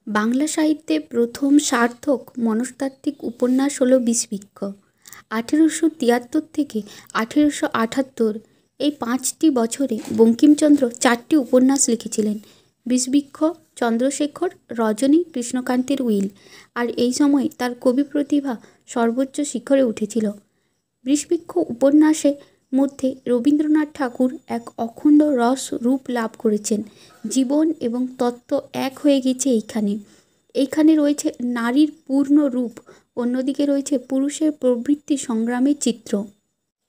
বাংলা সাহিত্যে প্রথম সার্থক মনস্তাত্ত্বিক উপন্যাস হলো বিষবৃক্ষ। 1873 থেকে 1878 এই 5টি বছরে বঙ্কিমচন্দ্র 4টি উপন্যাস লিখেছিলেন। বিষবৃক্ষ, চন্দ্রশেখর, রজনী, কৃষ্ণকান্তের উইল। আর এই সময় তার কবি প্রতিভা সর্বোচ্চ শিখরে উঠেছিল। বিষবৃক্ষ উপন্যাসের মধ্যে রবীন্দ্রনাথ ঠাকুর এক অখণ্ড রস রূপ লাভ করেছেন। জীবন এবং তত্ত্ব এক হয়ে গেছে এইখানে রয়েছে নারীর পূর্ণ রূপ, অন্যদিকে রয়েছে পুরুষের প্রবৃত্তি সংগ্রামের চিত্র।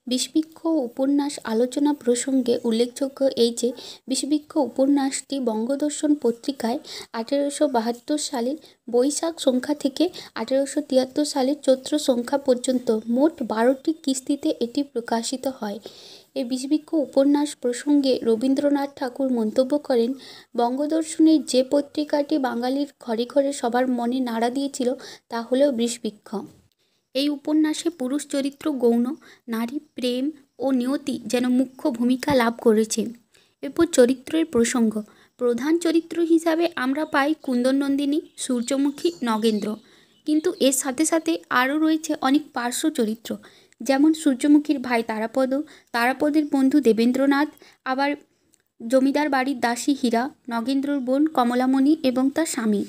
বিষবৃক্ষ উপন্যাস আলোচনা প্রসঙ্গে উল্লেখযোগ্য এই যে বিষবৃক্ষ উপন্যাসটি বঙ্গদর্শন পত্রিকায় 1872 সালের বৈশাখ সংখ্যা থেকে 1873 সালের চৈত্র সংখ্যা পর্যন্ত মোট 12টি কিস্তিতে এটি প্রকাশিত হয়। এই বিষবৃক্ষ উপন্যাস প্রসঙ্গে রবীন্দ্রনাথ ঠাকুর মন্তব্য করেন, বঙ্গদর্শনের যে পত্রিকাটি বাঙালির ঘরে ঘরে সবার মনে নাড়া দিয়েছিল তা হলো বিষবৃক্ষ। এই উপন্যাসে পুরুষ চরিত্র গৌণ, নারী প্রেম ও নিয়তি যেন মুখ্য ভূমিকা লাভ করেছে। এরপর চরিত্রের প্রসঙ্গ। প্রধান চরিত্র হিসাবে আমরা পাই কুন্দননন্দিনী, সূর্যমুখী, নগেন্দ্র। কিন্তু এর সাথে সাথে আরও রয়েছে অনেক পার্শ্ব চরিত্র, যেমন সূর্যমুখীর ভাই তারাপদ, তারাপদের বন্ধু দেবেন্দ্রনাথ, আবার জমিদার বাড়ির দাসী হীরা, নগেন্দ্রর বোন কমলামণি এবং তার স্বামী।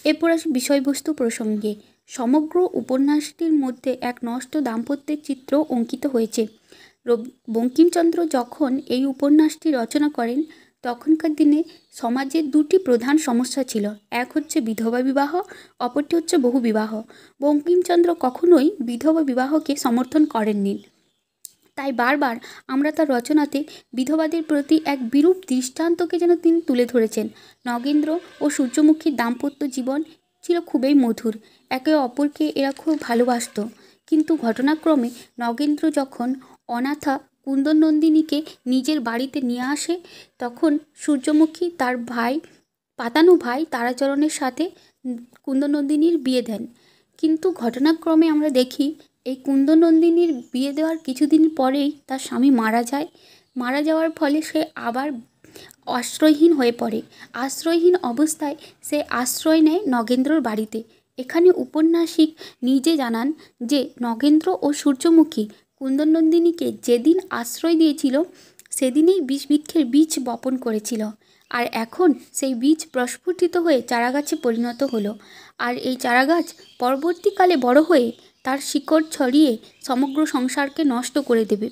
এরপর আসি বিষয়বস্তু প্রসঙ্গে। সমগ্র উপন্যাসটির মধ্যে এক নষ্ট দাম্পত্যের চিত্র অঙ্কিত হয়েছে। বঙ্কিমচন্দ্র যখন এই উপন্যাসটি রচনা করেন তখনকার দিনে সমাজের দুটি প্রধান সমস্যা ছিল। এক হচ্ছে বিধবা বিবাহ, অপরটি হচ্ছে বহু বিবাহ। বঙ্কিমচন্দ্র কখনোই বিধবা বিবাহকে সমর্থন করেননি। তাই বারবার আমরা তার রচনাতে বিধবাদের প্রতি এক বিরূপ দৃষ্টান্তকে যেন তিনি তুলে ধরেছেন। নগেন্দ্র ও সূর্যমুখীর দাম্পত্য জীবন ছিল খুবই মধুর, একে অপরকে এরা খুব ভালোবাসত। কিন্তু ঘটনাক্রমে নগেন্দ্র যখন অনাথা কুন্দননন্দিনীকে নিজের বাড়িতে নিয়ে আসে, তখন সূর্যমুখী তার পাতানো ভাই তারাচরণের সাথে কুন্দননন্দিনীর বিয়ে দেন। কিন্তু ঘটনাক্রমে আমরা দেখি এই কুন্দননন্দিনীর বিয়ে দেওয়ার কিছুদিন পরেই তার স্বামী মারা যায়। মারা যাওয়ার ফলে সে আবার আশ্রয়হীন হয়ে পড়ে। আশ্রয়হীন অবস্থায় সে আশ্রয় নেয় নগেন্দ্রর বাড়িতে। এখানে উপন্যাসিক নিজে জানান যে নগেন্দ্র ও সূর্যমুখী কুন্দননন্দিনীকে যেদিন আশ্রয় দিয়েছিল সেদিনেই বিষবৃক্ষের বীজ বপন করেছিল। আর এখন সেই বীজ প্রস্ফুটিত হয়ে চারাগাছে পরিণত হলো। আর এই চারাগাছ পরবর্তীকালে বড় হয়ে তার শিকড় ছড়িয়ে সমগ্র সংসারকে নষ্ট করে দেবে।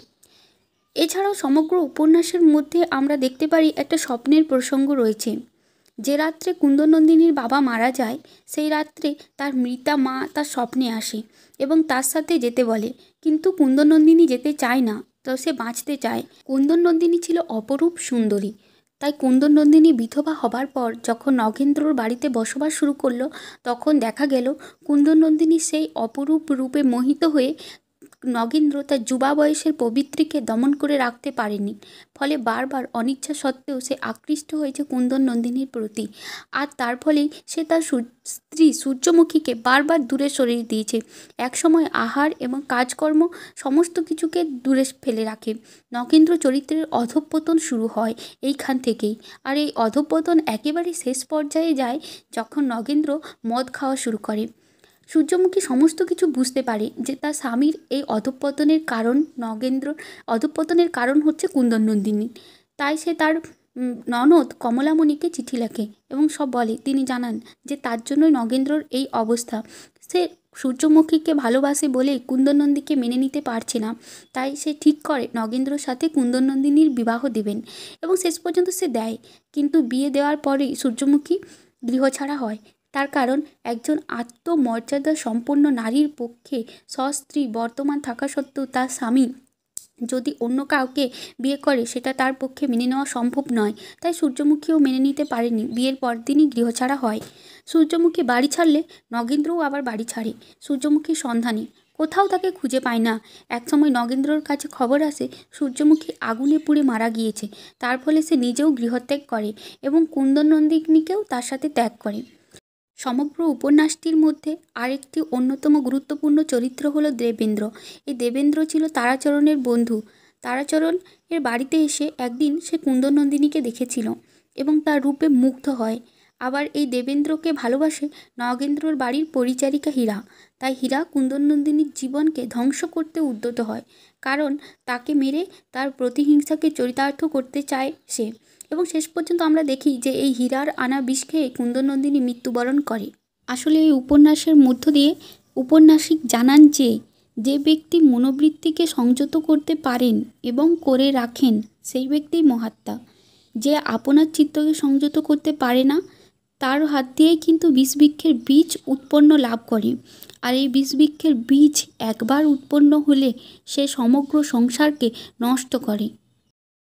এছাড়াও সমগ্র উপন্যাসের মধ্যে আমরা দেখতে পারি একটা স্বপ্নের প্রসঙ্গ রয়েছে। যে রাত্রে কুন্দননন্দিনীর বাবা মারা যায় সেই রাত্রে তার মৃতা মা তার স্বপ্নে আসে এবং তার সাথে যেতে বলে, কিন্তু কুন্দননন্দিনী যেতে চায় না, তো সে বাঁচতে চায়। কুন্দননন্দিনী ছিল অপরূপ সুন্দরী। তাই কুন্দননন্দিনী বিধবা হবার পর যখন নগেন্দ্রর বাড়িতে বসবাস শুরু করলো, তখন দেখা গেল কুন্দননন্দিনী সেই অপরূপ রূপে মোহিত হয়ে নগেন্দ্র তার যুবা বয়সের পবিত্রীকে দমন করে রাখতে পারেনি। ফলে বারবার অনিচ্ছা সত্ত্বেও সে আকৃষ্ট হয়েছে কুন্দননন্দিনীর প্রতি। আর তার ফলেই সে তার স্ত্রী সূর্যমুখীকে বারবার দূরে সরিয়ে দিয়েছে। একসময় আহার এবং কাজকর্ম সমস্ত কিছুকে দূরে ফেলে রাখে। নগেন্দ্র চরিত্রের অধঃপতন শুরু হয় এইখান থেকেই। আর এই অধঃপতন একেবারে শেষ পর্যায়ে যায় যখন নগেন্দ্র মদ খাওয়া শুরু করে। সূর্যমুখী সমস্ত কিছু বুঝতে পারে যে তার স্বামীর এই অধঃপতনের কারণ হচ্ছে কুন্দননন্দিনী। তাই সে তার ননদ কমলামণিকে চিঠি লেখে এবং সব বলে। তিনি জানান যে তার জন্যই নগেন্দ্রর এই অবস্থা। সে সূর্যমুখীকে ভালোবাসে বলেই কুন্দননন্দীকে মেনে নিতে পারছে না। তাই সে ঠিক করে নগেন্দ্রর সাথে কুন্দননন্দিনীর বিবাহ দেবেন এবং শেষ পর্যন্ত সে দেয়। কিন্তু বিয়ে দেওয়ার পরেই সূর্যমুখী গৃহছাড়া হয়। তার কারণ একজন আত্মমর্যাদা সম্পন্ন নারীর পক্ষে স্বস্ত্রী বর্তমান থাকা সত্ত্বেও তার স্বামী যদি অন্য কাউকে বিয়ে করে সেটা তার পক্ষে মেনে নেওয়া সম্ভব নয়। তাই সূর্যমুখীও মেনে নিতে পারেনি। বিয়ের পরদিনই গৃহছাড়া হয়। সূর্যমুখী বাড়ি ছাড়লে নগেন্দ্রও আবার বাড়ি ছাড়ে। সূর্যমুখীর সন্ধানে কোথাও তাকে খুঁজে পায় না। একসময় নগেন্দ্রর কাছে খবর আসে সূর্যমুখী আগুনে পুড়ে মারা গিয়েছে। তার ফলে সে নিজেও গৃহত্যাগ করে এবং কুন্দননন্দিনীকেও তার সাথে ত্যাগ করে। সমগ্র উপন্যাসটির মধ্যে আরেকটি অন্যতম গুরুত্বপূর্ণ চরিত্র হলো দেবেন্দ্র। এই দেবেন্দ্র ছিল তারাচরণের বন্ধু। তারাচরণ এর বাড়িতে এসে একদিন সে কুন্দননন্দিনীকে দেখেছিল এবং তার রূপে মুগ্ধ হয়। আবার এই দেবেন্দ্রকে ভালোবাসে নগেন্দ্রর বাড়ির পরিচারিকা হীরা। তাই হীরা কুন্দননন্দিনীর জীবনকে ধ্বংস করতে উদ্যত হয়, কারণ তাকে মেরে তার প্রতিহিংসাকে চরিতার্থ করতে চায় সে। এবং শেষ পর্যন্ত আমরা দেখি যে এই হীরার আনা বিষ খেয়ে কুন্দননন্দিনী মৃত্যুবরণ করে। আসলে এই উপন্যাসের মধ্য দিয়ে উপন্যাসিক জানান যে যে ব্যক্তি মনোবৃত্তিকে সংযত করতে পারেন এবং করে রাখেন সেই ব্যক্তিই মহাত্মা। যে আপনার চিত্তকে সংযত করতে পারে না তার হাত দিয়েই কিন্তু বিষবৃক্ষের বীজ উৎপন্ন লাভ করে। আর এই বিষবৃক্ষের বীজ একবার উৎপন্ন হলে সে সমগ্র সংসারকে নষ্ট করে।